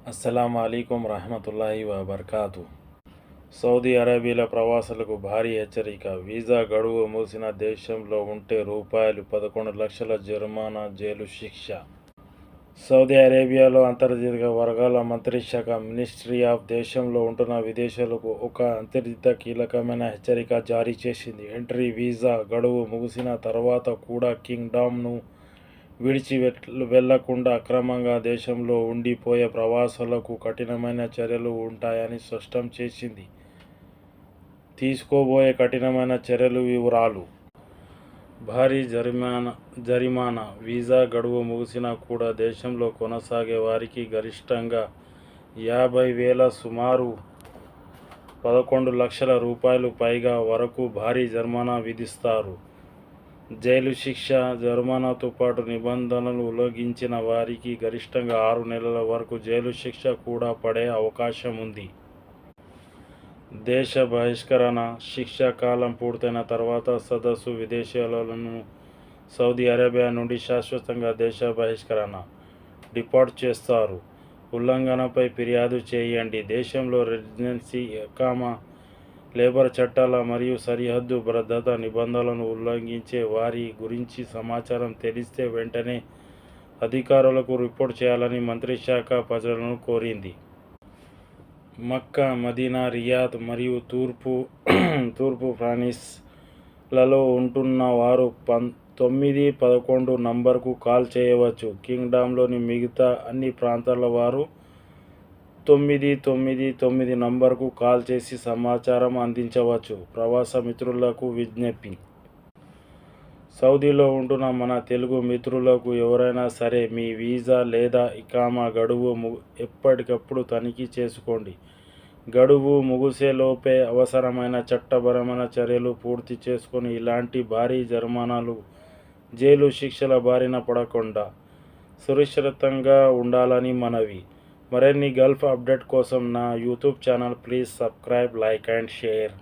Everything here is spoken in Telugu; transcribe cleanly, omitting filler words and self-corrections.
అస్సలాము అలైకుం రహమతుల్లాహి వబర్కాతు. సౌదీ అరేబియాలో ప్రవాసులకు భారీ హెచ్చరిక. వీసా గడువు ముగిసిన దేశంలో ఉంటే రూ.11 లక్షల జరిమానా, జైలు శిక్ష. సౌదీ అరేబియాలో అంతర్జాతీయ వర్గాల మంత్రిత్వశాఖ మినిస్ట్రీ ఆఫ్ దేశంలో ఉంటున్న విదేశీయులకు ఒక అత్యంత కీలకమైన హెచ్చరిక జారీ చేసింది. ఎంట్రీ వీసా గడువు ముగిసిన తర్వాత కూడా కింగ్డమ్ను విడిచి వెళ్లకుండా అక్రమంగా దేశంలో ఉండిపోయే ప్రవాసులకు కఠినమైన చర్యలు ఉంటాయని స్పష్టం చేసింది. తీసుకోబోయే కఠినమైన చర్యల వివరాలు: భారీ జరిమానా. వీసా గడువు ముగిసినా కూడా దేశంలో కొనసాగే వారికి గరిష్ఠంగా 50,000 సుమారు 11 లక్షల రూపాయలు పైగా వరకు భారీ జరిమానా విధిస్తారు. జైలు శిక్ష. జరిమానాతో పాటు నిబంధనలు ఉల్లంఘించిన వారికి గరిష్ఠంగా 6 నెలల వరకు జైలు శిక్ష కూడా పడే అవకాశం ఉంది. దేశ బహిష్కరణ. శిక్ష కాలం పూర్తయిన తర్వాత సదస్సు విదేశీయులను సౌదీ అరేబియా నుండి శాశ్వతంగా దేశ బహిష్కరణ, డిపార్ట్ చేస్తారు. ఉల్లంఘనపై ఫిర్యాదు చేయండి. దేశంలో రెసిడెన్సీ, ఇకామా, లేబర్ చట్టాల మరియు సరిహద్దు భద్రతా నిబంధనలను ఉల్లంఘించే వారి గురించి సమాచారం తెలిస్తే వెంటనే అధికారులకు రిపోర్ట్ చేయాలని మంత్రిత్వశాఖ ప్రజలను కోరింది. మక్కా, మదీనా, రియాద్ మరియు తూర్పు ఫ్రాన్స్లలో ఉంటున్న వారు 911 నంబర్కు కాల్ చేయవచ్చు. కింగ్డమ్లోని మిగతా అన్ని ప్రాంతాల వారు 999 నంబర్కు కాల్ చేసి సమాచారం అందించవచ్చు. ప్రవాస మిత్రులకు విజ్ఞప్తి: సౌదీలో ఉంటున్న మన తెలుగు మిత్రులకు ఎవరైనా సరే మీ వీసా లేదా ఇకామా గడువు ఎప్పటికప్పుడు తనిఖీ చేసుకోండి. గడువు ముగిసేలోపే అవసరమైన చట్టపరమైన చర్యలు పూర్తి చేసుకొని ఇలాంటి భారీ జరిమానాలు, జైలు శిక్షల బారిన పడకుండా సురక్షితంగా ఉండాలని మనవి. మరిన్ని గల్ఫ్ అప్డేట్ కోసం నా YouTube channel please subscribe, like and share.